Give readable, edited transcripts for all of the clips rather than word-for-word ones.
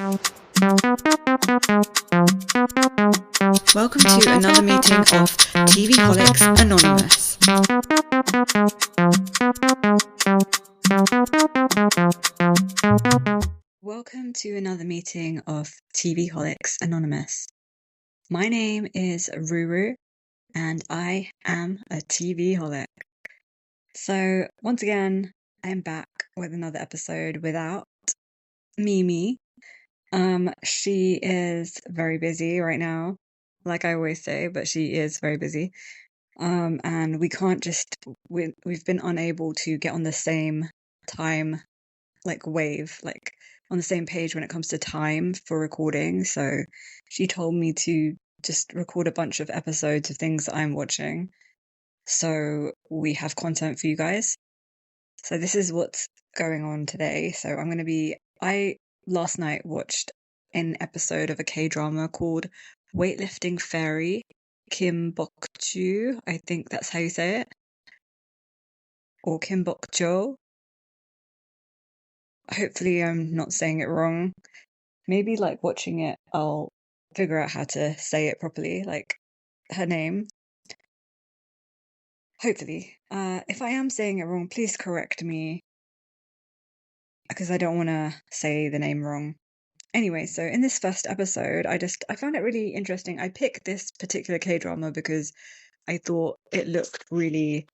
Welcome to another meeting of TVholics Anonymous. Welcome to another meeting of TVholics Anonymous. My name is Ruru, and I am a TVholic. So, once again, I'm back with another episode without Mimi. She is very busy right now, like I always say, but she is very busy. And we can't we've been unable to get on the same time, wave, on the same page when it comes to time for recording. So she told me to just record a bunch of episodes of things that I'm watching, so we have content for you guys. So this is what's going on today. So I last night watched an episode of a K-drama called Weightlifting Fairy, Bok Joo, I think that's how you say it, or Bok Joo. Hopefully I'm not saying it wrong. Maybe watching it, I'll figure out how to say it properly, her name. Hopefully. If I am saying it wrong, please correct me, because I don't want to say the name wrong. Anyway, so in this first episode, I found it really interesting. I picked this particular K-drama because I thought it looked really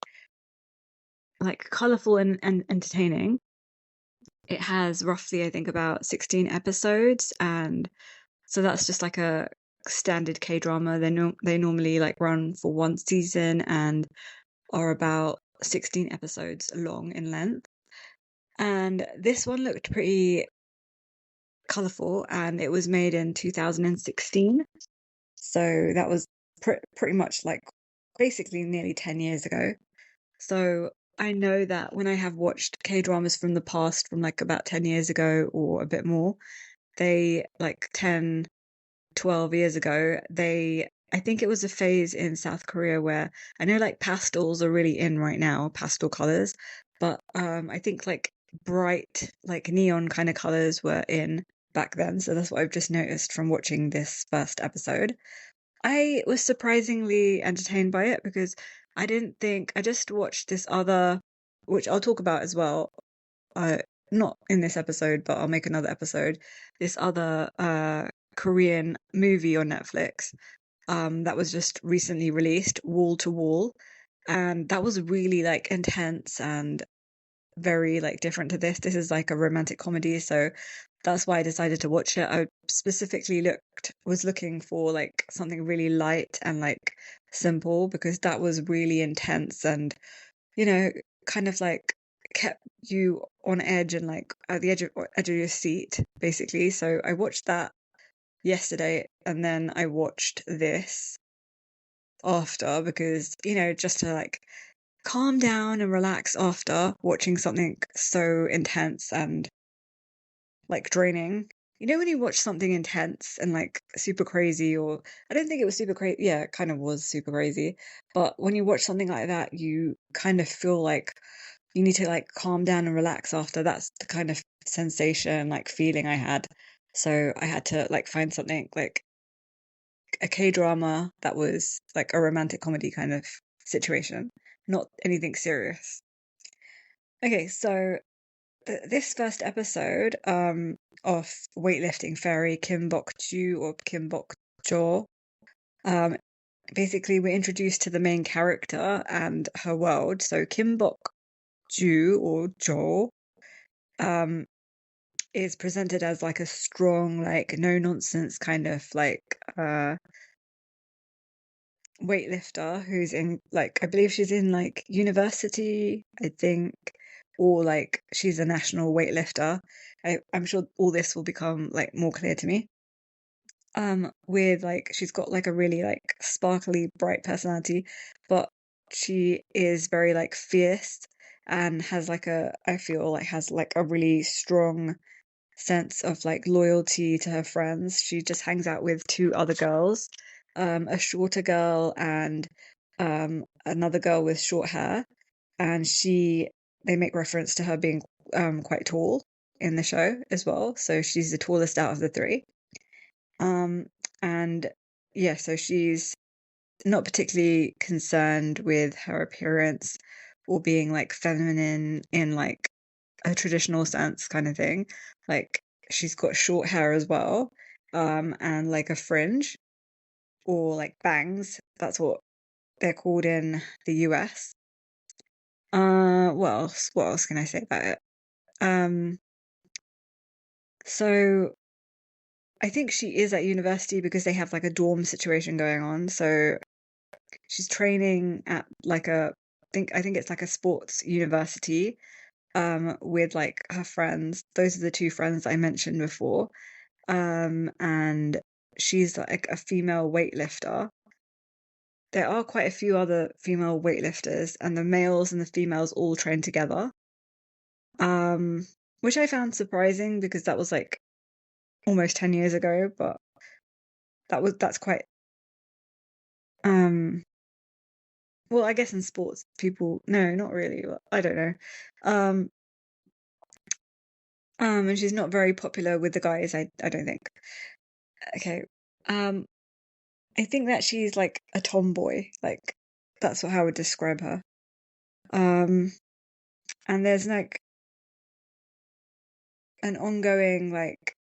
colourful and entertaining. It has roughly, I think, about 16 episodes, and so that's just like a standard K-drama. They normally run for one season and are about 16 episodes long in length. And this one looked pretty colourful, and it was made in 2016. So that was pretty much basically nearly 10 years ago. So I know that when I have watched K-dramas from the past, from about 10 years ago or a bit more, they 10, 12 years ago, I think it was a phase in South Korea where I know pastels are really in right now, pastel colors, but I think bright neon kind of colors were in back then. So that's what I've just noticed from watching this first episode. I was surprisingly entertained by it because I just watched this other, which I'll talk about as well, not in this episode, but I'll make another episode, this other Korean movie on Netflix that was just recently released, Wall to Wall, and that was really intense and very different to this. This is a romantic comedy, so that's why I decided to watch it. I specifically was looking for something really light and simple, because that was really intense and kind of kept you on edge and at the edge of your seat, basically. So I watched that yesterday, and then I watched this after, because just to calm down and relax after watching something so intense and draining. When you watch something intense and super crazy, or I don't think it was super crazy. Yeah, it kind of was super crazy. But when you watch something like that, you kind of feel you need to calm down and relax after. That's the kind of sensation, feeling I had. So I had to find something a K-drama that was a romantic comedy kind of situation, not anything serious. Okay, so this first episode of Weightlifting Fairy, Bok Joo or Bok Joo, basically we're introduced to the main character and her world. So Bok Joo or Jo is presented as a strong, no nonsense kind of weightlifter who's in I believe she's in university, I think, or she's a national weightlifter. I'm sure all this will become more clear to me. With she's got a really sparkly, bright personality, but she is very fierce and has I feel has a really strong sense of loyalty to her friends. She just hangs out with two other girls, a shorter girl and another girl with short hair, and they make reference to her being quite tall. in the show as well. So she's the tallest out of the three. And yeah, so she's not particularly concerned with her appearance or being like feminine in like a traditional sense kind of thing. Like she's got short hair as well, and like a fringe or like bangs. That's what they're called in the US. What else? What else can I say about it? So I think she is at university because they have like a dorm situation going on. So she's training at like I think it's like a sports university, with like her friends. Those are the two friends I mentioned before. And she's like a female weightlifter. There are quite a few other female weightlifters, and the males and the females all train together. Um, which I found surprising because that was like almost 10 years ago, but that's quite um well, I guess in sports people no, not really, but I don't know. Um and she's not very popular with the guys, I don't think. Okay. Um I think that she's like a tomboy, like that's how I would describe her. Um and there's like an ongoing like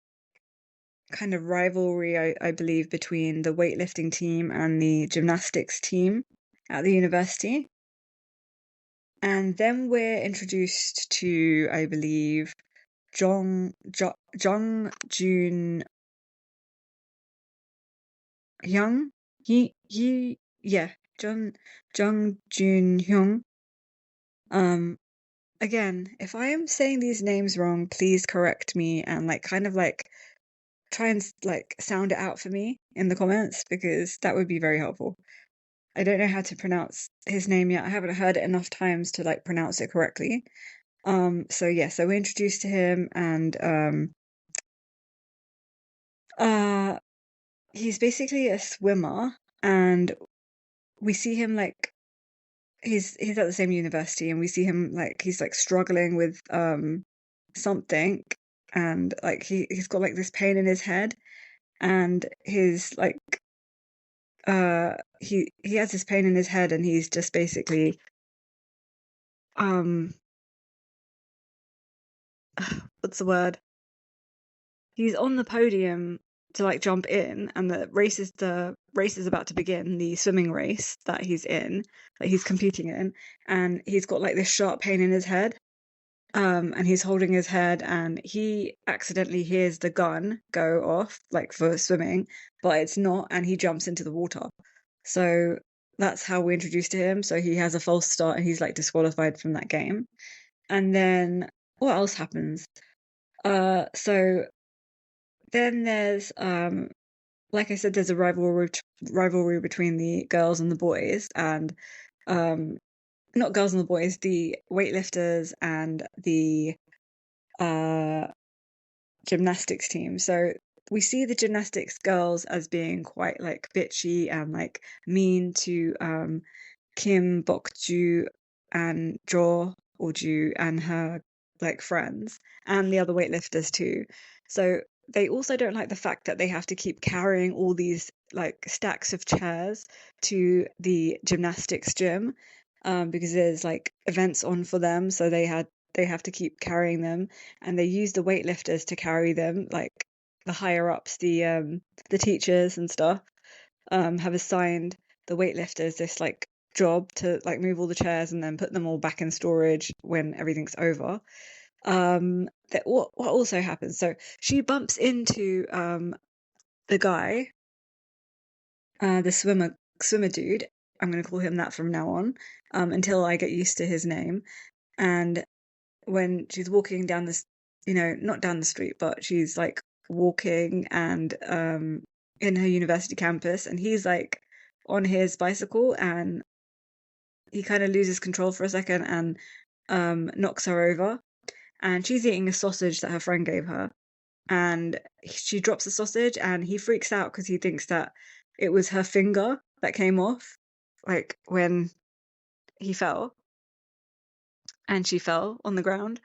kind of rivalry, I believe, between the weightlifting team and the gymnastics team at the university. And then we're introduced to, I believe, Jung Jun Hyung. Yeah, Jung Jun Hyung. Um, Again, if I am saying these names wrong, please correct me and like kind of like try and like sound it out for me in the comments because that would be very helpful. I don't know how to pronounce his name yet. I haven't heard it enough times to like pronounce it correctly. So yeah, so we're introduced to him and uh he's basically a swimmer and we see him like he's at the same university and we see him like he's like struggling with something and like he's got like this pain in his head and his like he has this pain in his head and he's just basically um what's the word? He's on the podium to like jump in and the race is about to begin, the swimming race that he's in, that he's competing in, and he's got like this sharp pain in his head. And he's holding his head and he accidentally hears the gun go off like for swimming, but it's not, and he jumps into the water. So that's how we're introduced to him. So he has a false start and he's like disqualified from that game. And then what else happens? So then there's like I said, there's a rivalry between the girls and the boys, and um not girls and the boys, the weightlifters and the uh gymnastics team. So we see the gymnastics girls as being quite like bitchy and like mean to Kim, Bok Joo, and Jo or Ju and her like friends and the other weightlifters too. So they also don't like the fact that they have to keep carrying all these like stacks of chairs to the gymnastics gym, because there's like events on for them, so they have to keep carrying them, and they use the weightlifters to carry them, like the higher ups, the teachers and stuff, have assigned the weightlifters this like job to like move all the chairs and then put them all back in storage when everything's over. That what also happens? So she bumps into the guy, the swimmer dude. I'm gonna call him that from now on, until I get used to his name. And when she's walking down this, not down the street, but she's like walking and in her university campus, and he's like on his bicycle and he kind of loses control for a second and knocks her over. And she's eating a sausage that her friend gave her. And she drops the sausage and he freaks out because he thinks that it was her finger that came off, like when he fell and she fell on the ground.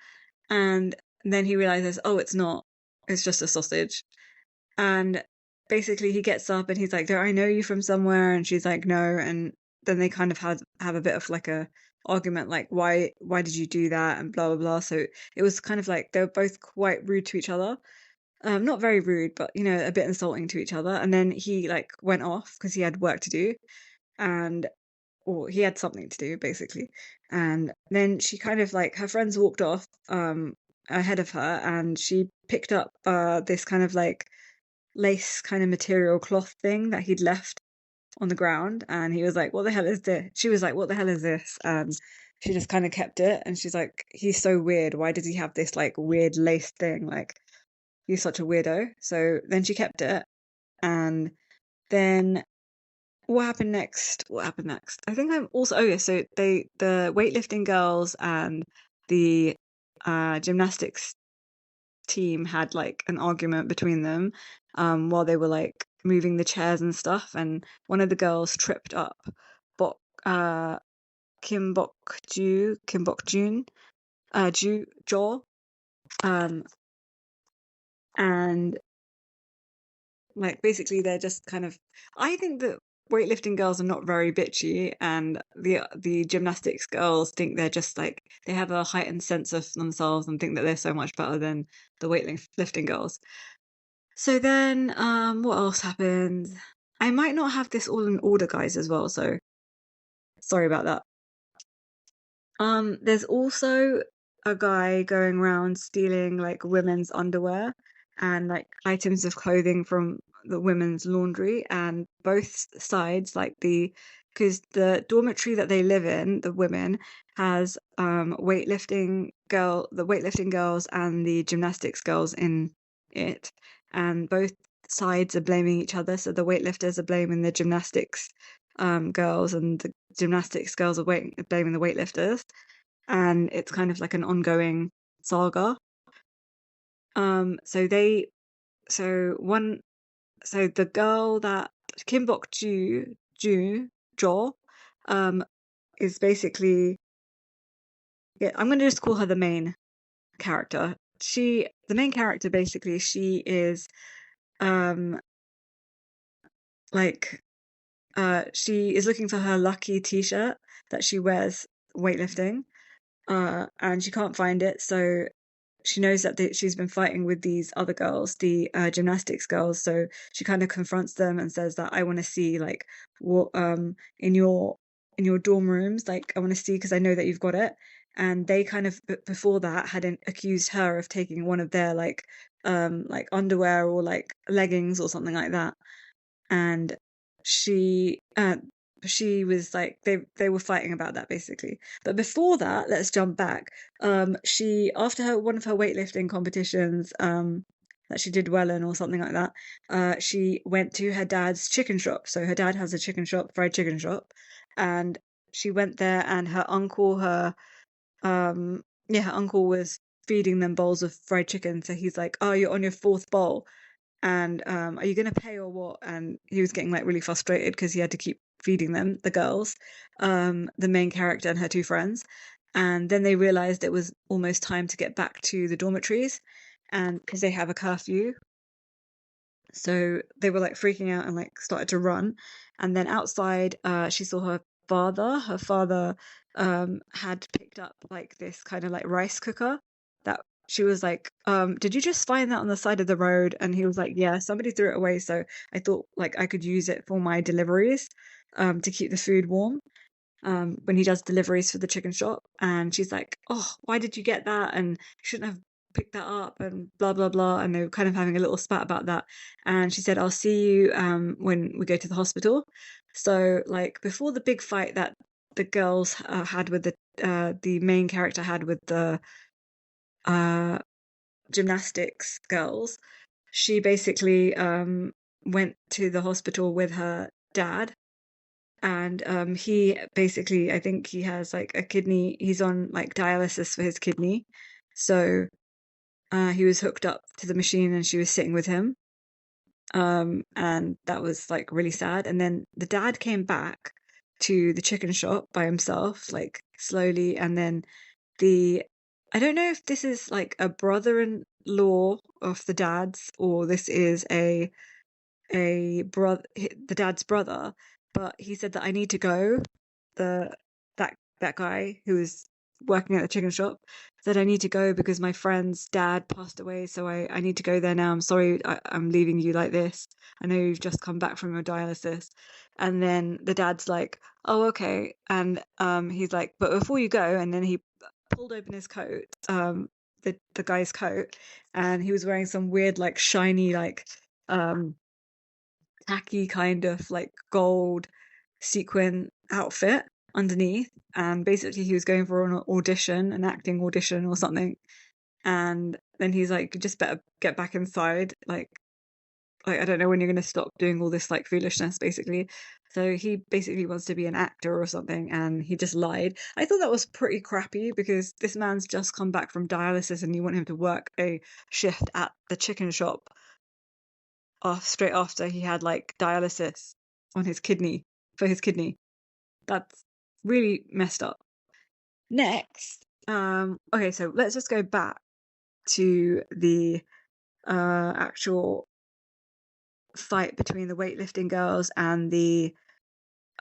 And And then he realizes, oh, it's not. It's just a sausage. And basically he gets up and he's like, do I know you from somewhere? And she's like, no. And then they kind of have a bit of like a argument, like, why did you do that? And blah blah blah. So it was kind of like they were both quite rude to each other. Not very rude, but a bit insulting to each other. And then he like went off because he had work to do, and or he had something to do basically. And then she kind of like her friends walked off ahead of her, and she picked up this kind of like lace kind of material cloth thing that he'd left on the ground, and he was like, what the hell is this? She was like, what the hell is this? And she just kind of kept it, and she's like, he's so weird, why does he have this like weird lace thing, like he's such a weirdo. So then she kept it. And then what happened next? I think I'm also, oh yeah, so the weightlifting girls and the gymnastics team had like an argument between them while they were like moving the chairs and stuff, and one of the girls tripped up Bok uh Kim Bok Jun Jaw, um and like basically they're just kind of, I think that weightlifting girls are not very bitchy, and the gymnastics girls think they're just like they have a heightened sense of themselves and think that they're so much better than the weightlifting girls. So then what else happened? I might not have this all in order, guys, as well, so sorry about that. There's also a guy going around stealing like women's underwear and like items of clothing from the women's laundry, and both sides, like because the dormitory that they live in, the women, has the weightlifting girls and the gymnastics girls in it, and both sides are blaming each other. So the weightlifters are blaming the gymnastics girls, and the gymnastics girls are blaming the weightlifters, and it's kind of like an ongoing saga. So they, so one, so the girl that Kim Bok Jo, um, is basically, yeah, I'm gonna just call her the main character. The main character, basically, she is, um, like, she is looking for her lucky T-shirt that she wears weightlifting, and she can't find it. So she knows that she's been fighting with these other girls, the gymnastics girls. So she kind of confronts them and says that I want to see like what in your dorm rooms, like I want to see because I know that you've got it. And they kind of before that had accused her of taking one of their like underwear or like leggings or something like that. And she she was like they were fighting about that basically. But before that, let's jump back. She, after one of her weightlifting competitions that she did well in or something like that, she went to her dad's chicken shop. So her dad has a chicken shop, fried chicken shop, and she went there, and her uncle was feeding them bowls of fried chicken. So he's like, oh, you're on your fourth bowl, and are you going to pay or what? And he was getting like really frustrated because he had to keep feeding them, the girls, the main character and her two friends. And then they realized it was almost time to get back to the dormitories, and because they have a curfew, so they were like freaking out and like started to run. And then outside, she saw her father had picked up like this kind of like rice cooker that she was like, did you just find that on the side of the road? And he was like, yeah, somebody threw it away, so I thought like I could use it for my deliveries to keep the food warm when he does deliveries for the chicken shop. And she's like, oh, why did you get that? And you shouldn't have picked that up, and blah blah blah. And they were kind of having a little spat about that. And she said, I'll see you when we go to the hospital. So like before the big fight that the girls had with the main character had with the uh gymnastics girls, she basically went to the hospital with her dad. And he basically, I think he has like a kidney, he's on like dialysis for his kidney. So he was hooked up to the machine and she was sitting with him. And that was like really sad. And then the dad came back to the chicken shop by himself, like slowly, and then the I don't know if this is like a brother-in-law of the dad's, or this is a brother, the dad's brother, but he said that I need to go. The that guy who was working at the chicken shop said I need to go because my friend's dad passed away, so I need to go there now. I'm sorry, I'm leaving you like this. I know you've just come back from your dialysis. And then the dad's like, oh, okay. And he's like, but before you go, and then he pulled open his coat, the guy's coat, and he was wearing some weird like shiny like um tacky kind of like gold sequin outfit underneath. And basically he was going for an audition, an acting audition or something. And then he's like, you just better get back inside, like I don't know when you're going to stop doing all this like foolishness, basically. So he basically wants to be an actor or something, and he just lied. I thought that was pretty crappy because this man's just come back from dialysis and you want him to work a shift at the chicken shop off straight after he had like dialysis on his kidney, for his kidney. That's really messed up. Next, okay, so let's just go back to the actual fight between the weightlifting girls and the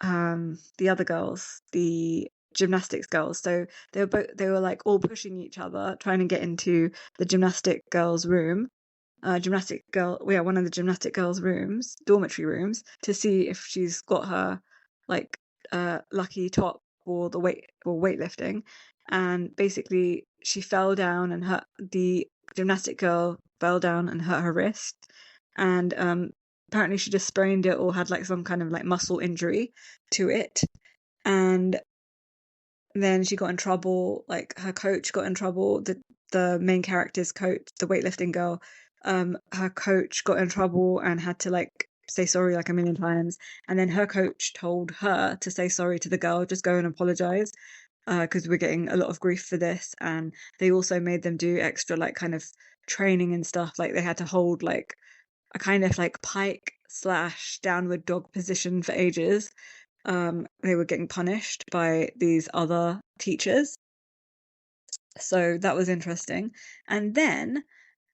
other girls, the gymnastics girls. So they were like all pushing each other, trying to get into the gymnastic girls' room. One of the gymnastic girls' rooms, dormitory rooms, to see if she's got her like lucky top for weightlifting. And basically she fell down and the gymnastic girl fell down and hurt her wrist. And apparently she just sprained it or had like some kind of like muscle injury to it. And then she got in trouble, like her coach got in trouble, the main character's coach, the weightlifting girl, her coach got in trouble and had to like say sorry like a million times. And then her coach told her to say sorry to the girl, just go and apologize, because we're getting a lot of grief for this. And they also made them do extra like kind of training and stuff, like they had to hold like a kind of like pike slash downward dog position for ages. They were getting punished by these other teachers. So that was interesting. And then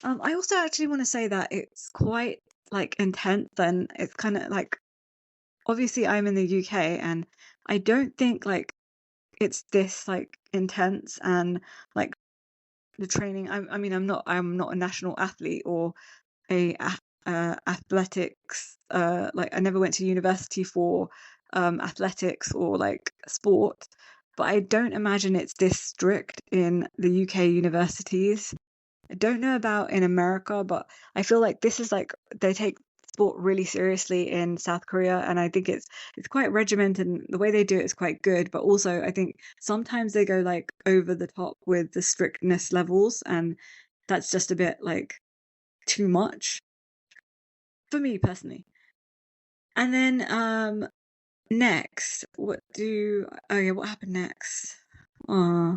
I also actually want to say that it's quite like intense, and it's kind of like, obviously I'm in the UK and I don't think like it's this like intense, and like the training, I mean I'm not a national athlete or a athletics, like I never went to university for athletics or like sport, but I don't imagine it's this strict in the UK universities. I don't know about in America, but I feel like this is like they take sport really seriously in South Korea, and I think it's quite regimented, and the way they do it is quite good, but also I think sometimes they go like over the top with the strictness levels, and that's just a bit like too much for me personally. And then next, what happened next? Uh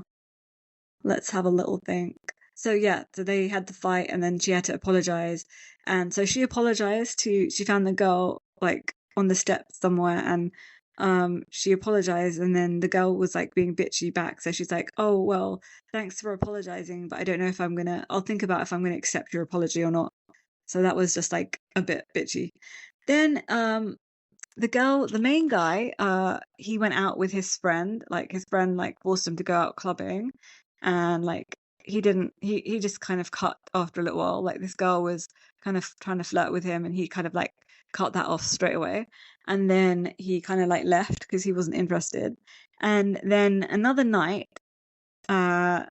let's have a little think. So yeah, so they had the fight and then she had to apologize. And so she found the girl like on the steps somewhere, and she apologized, and then the girl was like being bitchy back. So she's like, "Oh, well, thanks for apologizing, but I don't know if I'll think about if I'm gonna accept your apology or not." So that was just like a bit bitchy. Then the main guy, he went out with his friend. Like his friend like forced him to go out clubbing, and like he just kind of cut after a little while. Like this girl was kind of trying to flirt with him, and he kind of like cut that off straight away. And then he kind of like left because he wasn't interested. And then another night, uh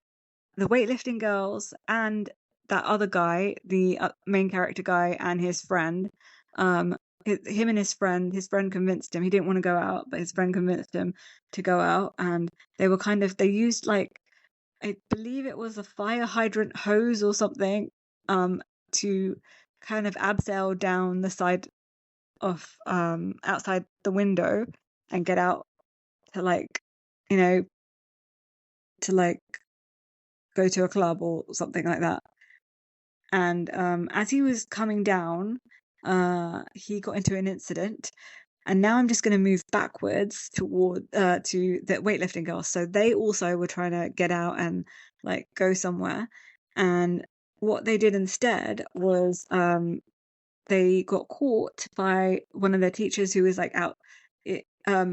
the weightlifting girls and that other guy, the main character guy, and his friend, um, him and his friend convinced him. He didn't want to go out, but his friend convinced him to go out. And they used like, I believe it was a fire hydrant hose or something, to kind of abseil down the side of, outside the window and get out to like, you know, to like go to a club or something like that. And as he was coming down, he got into an incident, And now I'm just going to move backwards toward to the weightlifting girls. So they also were trying to get out and like go somewhere. And what they did instead was they got caught by one of their teachers who was like out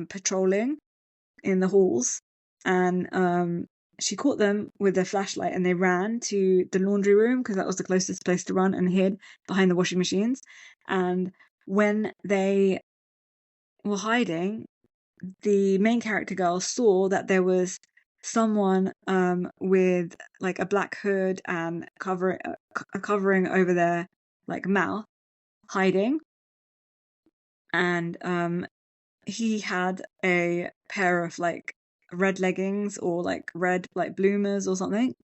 patrolling in the halls, and she caught them with a flashlight, and they ran to the laundry room because that was the closest place to run, and hid behind the washing machines. And when they were hiding, the main character girl saw that there was someone with like a black hood and covering over their like mouth, hiding. And he had a pair of like red leggings or like red like bloomers or something,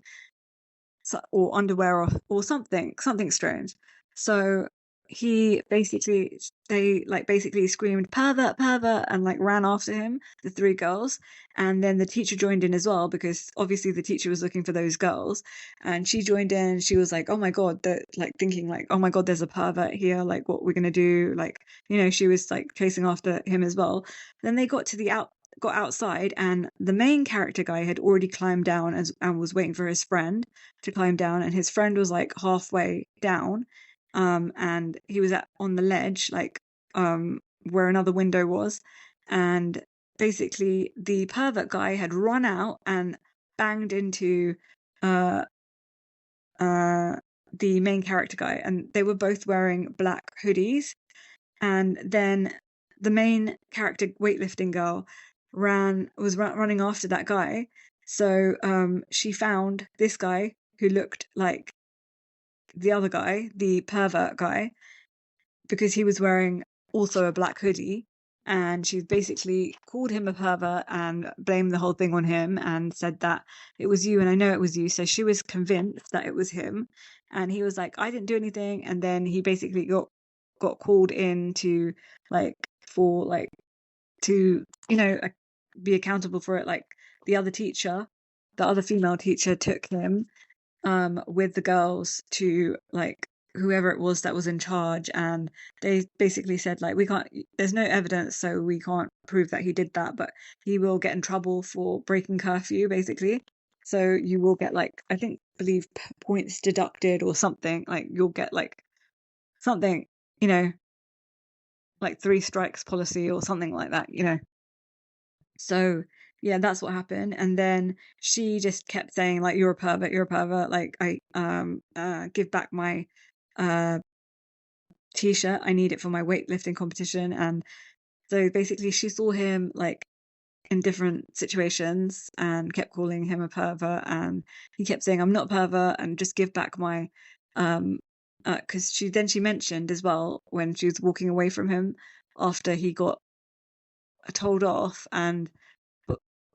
so, or underwear, or something strange. So he basically they like basically screamed pervert, pervert, and like ran after him, the three girls. And then the teacher joined in as well, because obviously the teacher was looking for those girls, and she joined in, and she was like, oh my god, like thinking like, oh my god, there's a pervert here, like what we're gonna do, like, she was like chasing after him as well. Then they got outside, and the main character guy had already climbed down and was waiting for his friend to climb down, and his friend was like halfway down, and he was on the ledge, like where another window was. And basically the pervert guy had run out and banged into uh the main character guy, and they were both wearing black hoodies. And then the main character weightlifting girl was running after that guy. So she found this guy who looked like the other guy, the pervert guy, because he was wearing also a black hoodie. And she basically called him a pervert and blamed the whole thing on him, and said that it was you, and I know it was you. So she was convinced that it was him. And he was like, I didn't do anything. And then he basically got called in to like for like to be accountable for it. Like the other female teacher took him with the girls to like whoever it was that was in charge, and they basically said like, we can't, there's no evidence, so we can't prove that he did that, but he will get in trouble for breaking curfew, basically. So you will get like, believe points deducted or something, like you'll get like something, like 3 strikes policy or something like that. So yeah, that's what happened. And then she just kept saying like, you're a pervert, like I give back my uh t-shirt, I need it for my weightlifting competition. And so basically she saw him like in different situations and kept calling him a pervert, and he kept saying, I'm not a pervert, and just give back my because she mentioned as well, when she was walking away from him after he got told off, and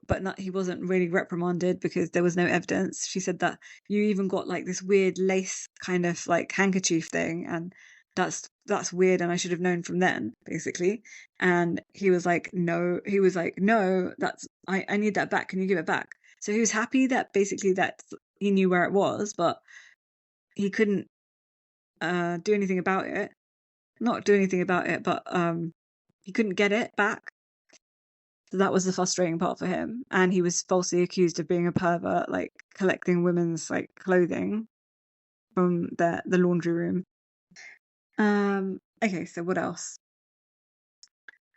but not, he wasn't really reprimanded because there was no evidence. She said that you even got like this weird lace kind of like handkerchief thing, and that's weird, and I should have known from then, basically. And he was like, no, that's I need that back. Can you give it back? So he was happy that basically that he knew where it was, but he couldn't do anything about it. Not do anything about it, but he couldn't get it back. So that was the frustrating part for him. And he was falsely accused of being a pervert, like collecting women's like clothing from the laundry room. Okay, so what else?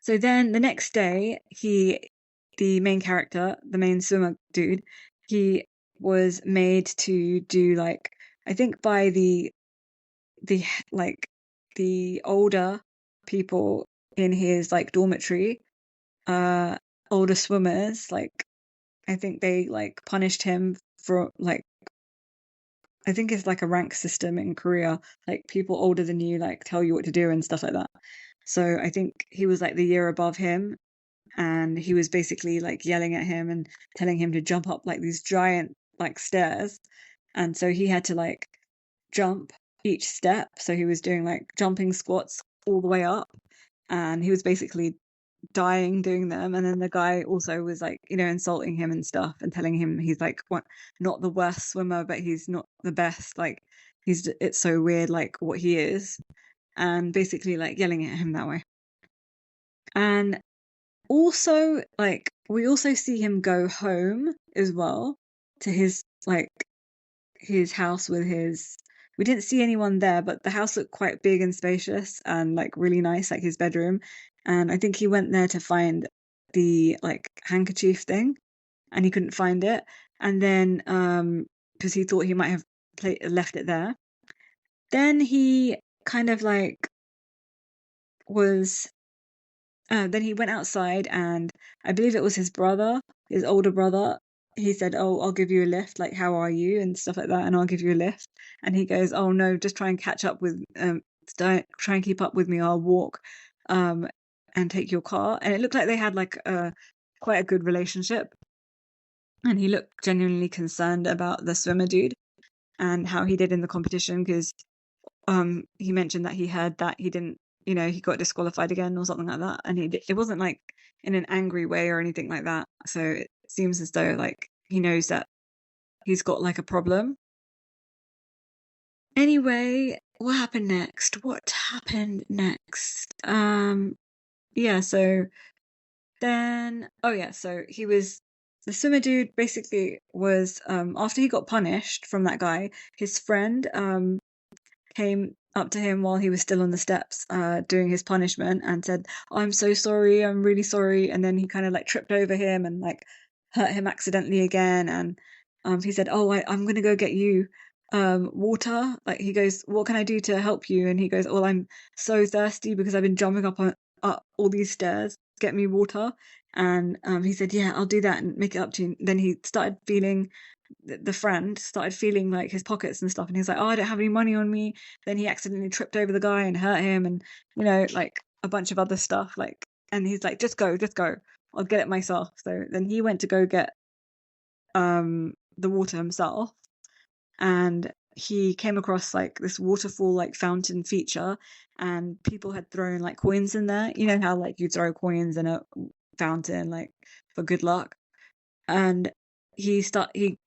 So then the next day, the main character, the main swimmer dude, he was made to do like, I think by the like the older people in his like dormitory, older swimmers, like I think they like punished him for like, I think it's like a rank system in Korea, like people older than you like tell you what to do and stuff like that. So I think he was like the year above him, and he was basically like yelling at him and telling him to jump up like these giant like stairs. And so he had to like jump each step. So he was doing like jumping squats all the way up, and he was basically dying doing them. And then the guy also was like, insulting him and stuff, and telling him he's like not the worst swimmer, but he's not the best, like it's so weird like what he is, and basically like yelling at him that way. And also, like, we also see him go home as well to his house with his. We didn't see anyone there, but the house looked quite big and spacious and like really nice, like his bedroom. And I think he went there to find the like handkerchief thing, and he couldn't find it. And then because he thought he might have left it there. Then he kind of like was then he went outside, and I believe it was his brother, his older brother. He said, "Oh, I'll give you a lift. Like, how are you?" and stuff like that, and I'll give you a lift. And he goes, "Oh no, just try and catch up with, try and keep up with me. I'll walk, and take your car." And it looked like they had like quite a good relationship. And he looked genuinely concerned about the swimmer dude and how he did in the competition, because he mentioned that he heard that he didn't, he got disqualified again or something like that, and it wasn't like in an angry way or anything like that. So it seems as though like he knows that he's got like a problem. Anyway, what happened next? Yeah, so then, oh yeah, so the swimmer dude basically was, after he got punished from that guy, his friend came up to him while he was still on the steps doing his punishment and said, "Oh, I'm so sorry, I'm really sorry." And then he kind of like tripped over him and like hurt him accidentally again. And he said, "Oh, I'm going to go get you water." Like he goes, "What can I do to help you?" And he goes, "Well, I'm so thirsty because I've been jumping up all these stairs. Get me water." And he said, "Yeah, I'll do that and make it up to you." Then he started feeling, the friend started feeling like his pockets and stuff, and he's like, "Oh, I don't have any money on me." Then he accidentally tripped over the guy and hurt him, and like a bunch of other stuff, like, and he's like, just go, I'll get it myself. So then he went to go get the water himself, and he came across like this waterfall like fountain feature, and people had thrown like coins in there. You know how like you throw coins in a fountain like for good luck. And he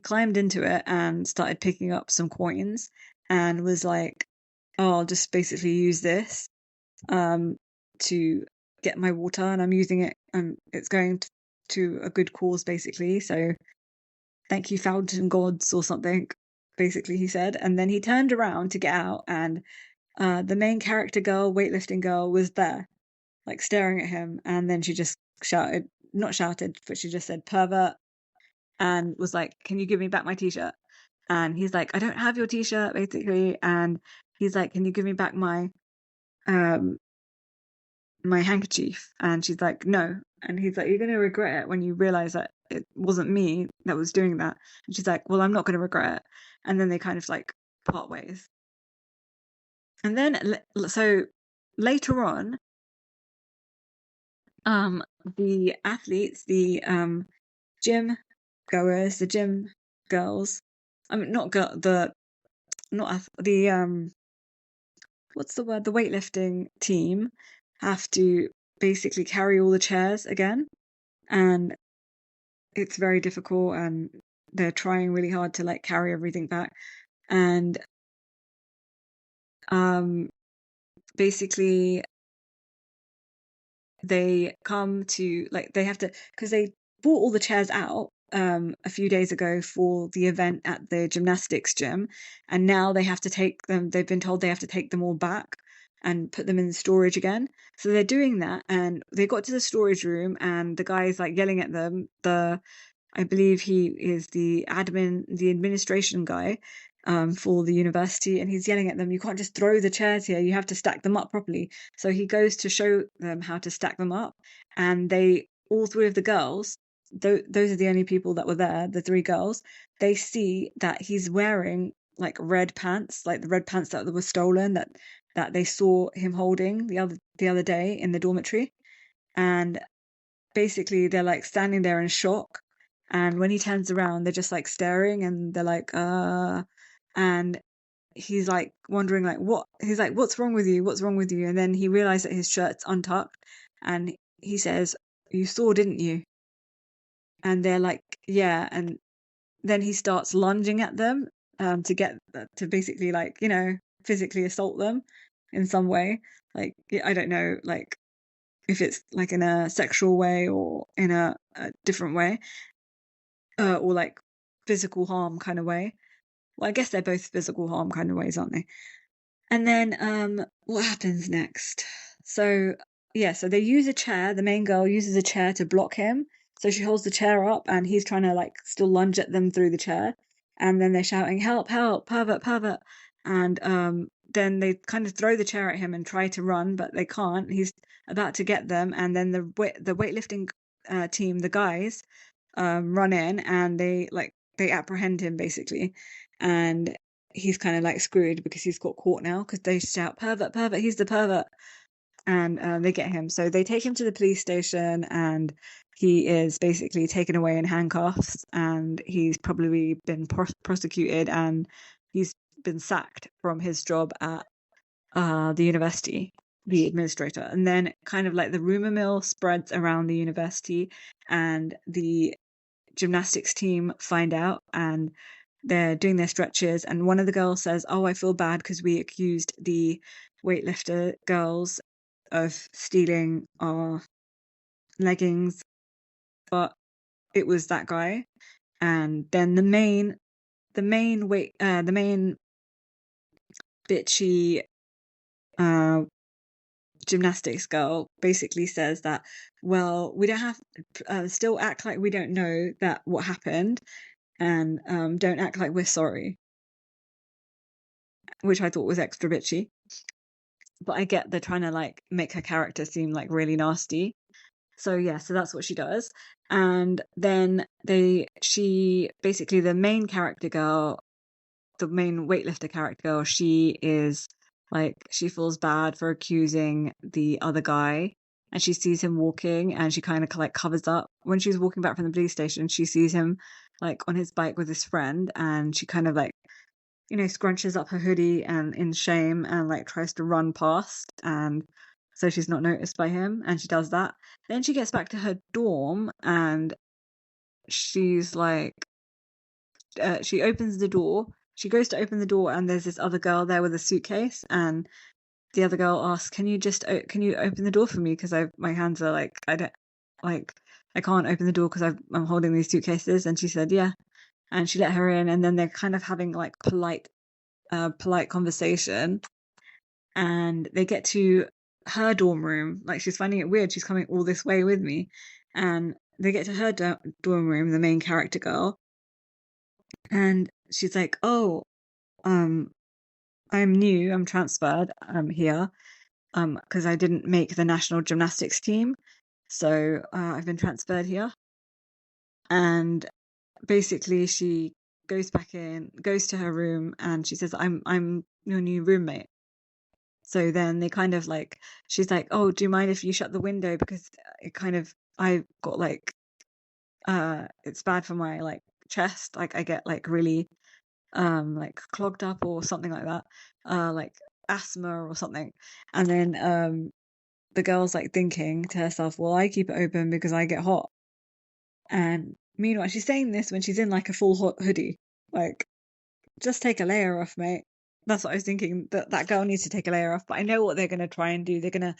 climbed into it and started picking up some coins, and was like, "Oh, I'll just basically use this to get my water, and I'm using it, it's going to a good cause, basically, so thank you, fountain gods," or something, basically, he said. And then he turned around to get out, and the main character girl, weightlifting girl, was there, like staring at him. And then she just not shouted, but she just said, "Pervert," and was like, "Can you give me back my t-shirt?" And he's like, "I don't have your t-shirt," basically. And he's like, "Can you give me back um my handkerchief?" And she's like, "No." And he's like, "You're going to regret it when you realize that it wasn't me that was doing that." And she's like, "Well, I'm not going to regret it." And then they kind of like part ways. And then so later on, the athletes, the gym goers, the gym girls, I mean, not girl, the what's the word? The weightlifting team have to basically carry all the chairs again, and it's very difficult, and they're trying really hard to like carry everything back. And basically they come to like, they have to, because they bought all the chairs out a few days ago for the event at the gymnastics gym, and now they have to take them, they've been told they have to take them all back and put them in storage again. So they're doing that, and they got to the storage room, and the guy is like yelling at them, I believe he is the administration guy for the university, and he's yelling at them, "You can't just throw the chairs here, you have to stack them up properly." So he goes to show them how to stack them up, and all three of the girls, those are the only people that were there, the three girls, they see that he's wearing like red pants, like the red pants that were stolen, that they saw him holding the other day in the dormitory. And basically they're like standing there in shock, and when he turns around they're just like staring, and they're like and he's like wondering like, what, he's like, "What's wrong with you, what's wrong with you?" And then he realized that his shirt's untucked, and he says, "You saw, didn't you?" And they're like, "Yeah." And then he starts lunging at them to get to basically like, physically assault them in some way. Like, I don't know, like if it's like in a sexual way or in a different way, or like physical harm kind of way. Well, I guess they're both physical harm kind of ways, aren't they? And then what happens next? So yeah, so they use a chair. The main girl uses a chair to block him. So she holds the chair up and he's trying to like still lunge at them through the chair. And then they're shouting, "Help, help, pervert, pervert." And then they kind of throw the chair at him and try to run, but they can't. He's about to get them, and then the weightlifting team, the guys, run in and they apprehend him basically. And he's kind of like screwed because he's got caught now because they shout, "Pervert, pervert, he's the pervert." And they get him. So they take him to the police station and he is basically taken away in handcuffs, and he's probably been prosecuted, and he's been sacked from his job at the university, the administrator. And then kind of like the rumor mill spreads around the university, and the gymnastics team find out, and they're doing their stretches, and one of the girls says, "Oh, I feel bad because we accused the weightlifter girls of stealing our leggings, but it was that guy." And then the main bitchy uh gymnastics girl basically says that, well, we don't have still act like we don't know that what happened, and don't act like we're sorry, which I thought was extra bitchy. But I get they're trying to like make her character seem like really nasty. So yeah, so that's what she does. And then she basically, the main character girl, the main weightlifter character girl, she is like, she feels bad for accusing the other guy, and she sees him walking and she kind of like covers up. When she's walking back from the police station, she sees him like on his bike with his friend, and she kind of like, scrunches up her hoodie and in shame and like tries to run past, and so she's not noticed by him, and she does that. Then she gets back to her dorm and she's like, she opens the door. She goes to open the door and there's this other girl there with a suitcase, and the other girl asks, can you open the door for me, because my hands are like, I don't like, I can't open the door because I'm holding these suitcases. And she said, yeah, and she let her in, and then they're kind of having like polite conversation, and they get to her dorm room. Like, she's finding it weird she's coming all this way with me, and they get to her dorm room, the main character girl, and she's like, "Oh, um I'm new, I'm transferred here, because I didn't make the national gymnastics team, so I've been transferred here." And basically she goes to her room, and she says, I'm your new roommate. So then they kind of like, she's like, "Oh, do you mind if you shut the window, because I got like, it's bad for my like chest, like I get like really like clogged up or something like that, like asthma or something." And then the girl's like thinking to herself, "Well, I keep it open because I get hot." And meanwhile, she's saying this when she's in like a full hoodie. Like, just take a layer off, mate. That's what I was thinking. That girl needs to take a layer off. But I know what they're gonna try and do. They're gonna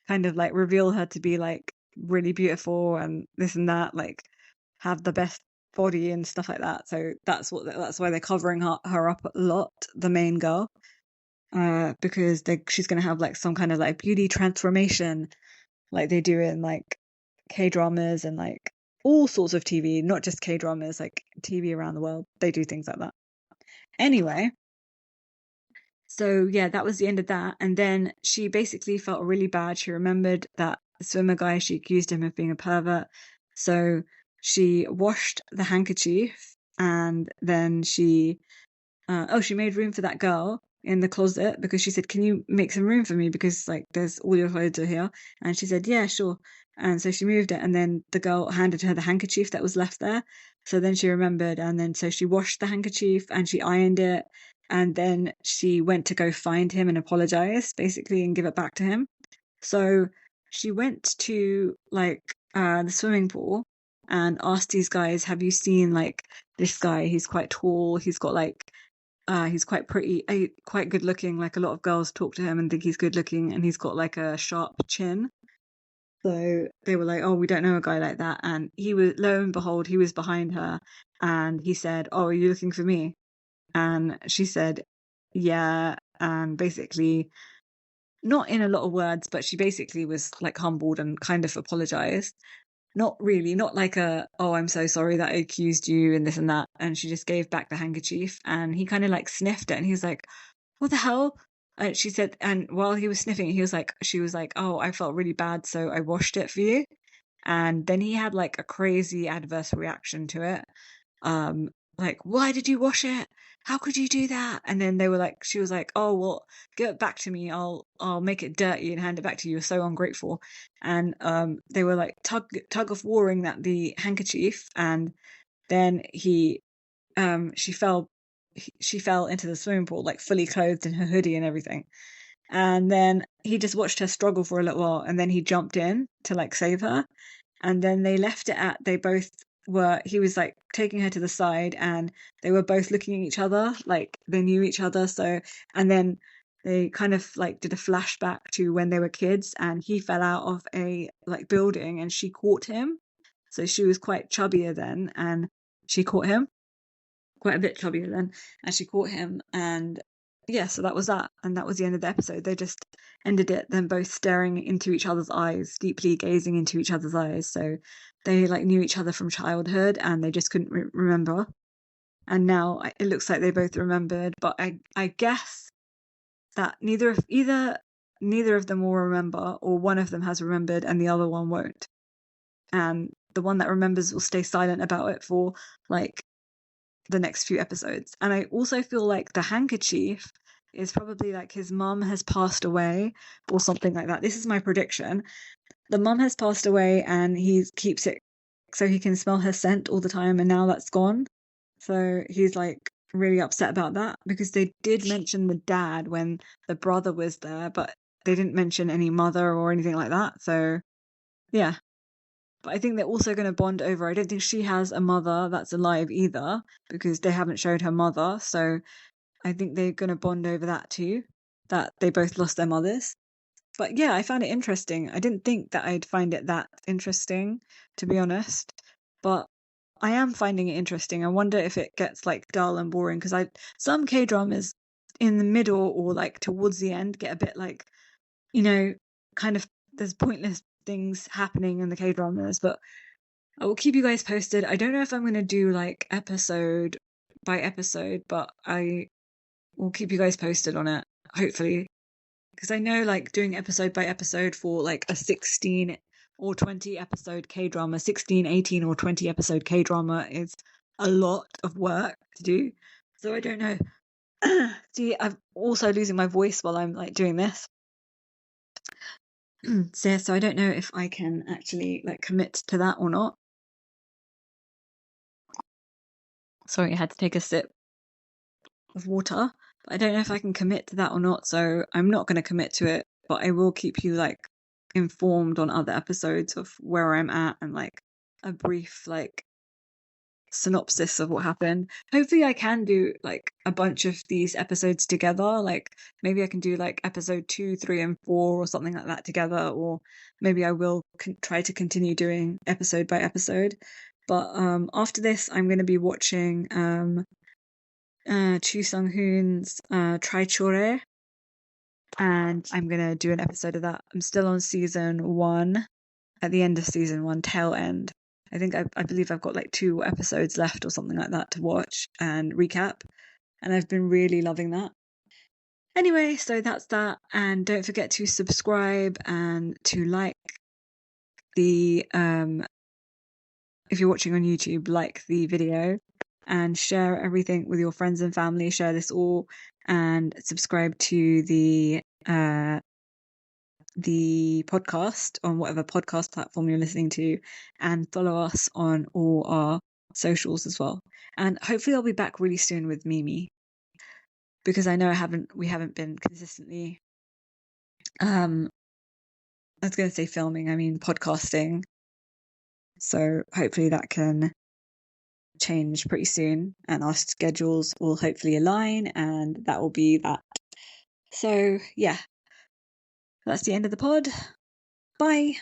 kind of like reveal her to be like really beautiful and this and that, like have the best body and stuff like that. So that's why they're covering her up a lot, the main girl, because she's gonna have like some kind of like beauty transformation, like they do in like K-dramas and like all sorts of TV, not just K-dramas, like TV around the world. They do things like that. Anyway, so yeah, that was the end of that. And then she basically felt really bad. She remembered that the swimmer guy, she accused him of being a pervert. So she washed the handkerchief, and then she made room for that girl in the closet, because she said, "Can you make some room for me, because like there's all your clothes are here." And she said, "Yeah, sure." And so she moved it, and then the girl handed her the handkerchief that was left there. So then she remembered, and then so she washed the handkerchief and she ironed it, and then she went to go find him and apologize basically and give it back to him. So she went to like the swimming pool and asked these guys, "Have you seen like this guy? He's quite tall, he's got like he's quite pretty, quite good looking. Like, a lot of girls talk to him and think he's good looking, and he's got like a sharp chin." So they were like, oh, we don't know a guy like that. And he was, lo and behold, he was behind her and he said, oh, are you looking for me? And she said, yeah. And basically, not in a lot of words, but she basically was like humbled and kind of apologized. Not really, not like oh, I'm so sorry that I accused you and this and that. And she just gave back the handkerchief and he kind of like sniffed it and he was like, what the hell? And she said, and while he was sniffing, she was like, oh, I felt really bad, so I washed it for you. And then he had like a crazy adverse reaction to it. Um, like, why did you wash it? How could you do that? And then she was like, oh, well, give it back to me. I'll make it dirty and hand it back to you. You're so ungrateful. And they were like tug of warring at the handkerchief. And then she fell into the swimming pool, like fully clothed in her hoodie and everything. And then he just watched her struggle for a little while and then he jumped in to like save her. And then they left it at he was like taking her to the side and they were both looking at each other, like they knew each other. So, and then they kind of like did a flashback to when they were kids and he fell out of a like building and she caught him. So she was quite chubbier then and she caught him, quite a bit chubbier then, and she caught him. And yeah, so that was that. And that was the end of the episode. They just ended it, them both staring into each other's eyes, deeply gazing into each other's eyes. So they like knew each other from childhood and they just couldn't remember. And now it looks like they both remembered, but I guess that neither of them will remember, or one of them has remembered and the other one won't. And the one that remembers will stay silent about it for like the next few episodes. And I also feel like the handkerchief is probably like his mum has passed away or something like that. This is my prediction. The mum has passed away and he keeps it so he can smell her scent all the time, and now that's gone. So he's like really upset about that because they did mention the dad when the brother was there, but they didn't mention any mother or anything like that. So yeah. But I think they're also going to bond over. I don't think she has a mother that's alive either because they haven't showed her mother. So I think they're going to bond over that too, that they both lost their mothers. But yeah, I found it interesting. I didn't think that I'd find it that interesting, to be honest. But I am finding it interesting. I wonder if it gets like dull and boring because some K-dramas in the middle or like towards the end get a bit like, kind of there's pointless things happening in the K-dramas, but I will keep you guys posted. I don't know if I'm going to do like episode by episode, but I will keep you guys posted on it, hopefully. Because I know like doing episode by episode for like a 16 or 20 episode K-drama, 16, 18 or 20 episode K-drama is a lot of work to do. So I don't know. See, I'm also losing my voice while I'm like doing this. So I don't know if I can actually like commit to that or not. Sorry, I had to take a sip of water. But I don't know if I can commit to that or not, so I'm not going to commit to it. But I will keep you like informed on other episodes of where I'm at and like a brief like synopsis of what happened. Hopefully I can do like a bunch of these episodes together. Like maybe I can do like episode 2, 3 and 4 or something like that together, or maybe I will try to continue doing episode by episode. But after this I'm going to be watching Chu Sung-hoon's Chore, and I'm going to do an episode of that. I'm still on season 1, at the end of season 1, tail end. I believe I've got like 2 episodes left or something like that to watch and recap, and I've been really loving that. Anyway, so that's that, and don't forget to subscribe and to like the if you're watching on YouTube, like the video and share everything with your friends and family. Share this all and subscribe to the podcast on whatever podcast platform you're listening to, and follow us on all our socials as well. And hopefully I'll be back really soon with Mimi, because I know we haven't been consistently I was going to say filming, I mean podcasting. So hopefully that can change pretty soon and our schedules will hopefully align, and that will be that. So yeah, that's the end of the pod. Bye.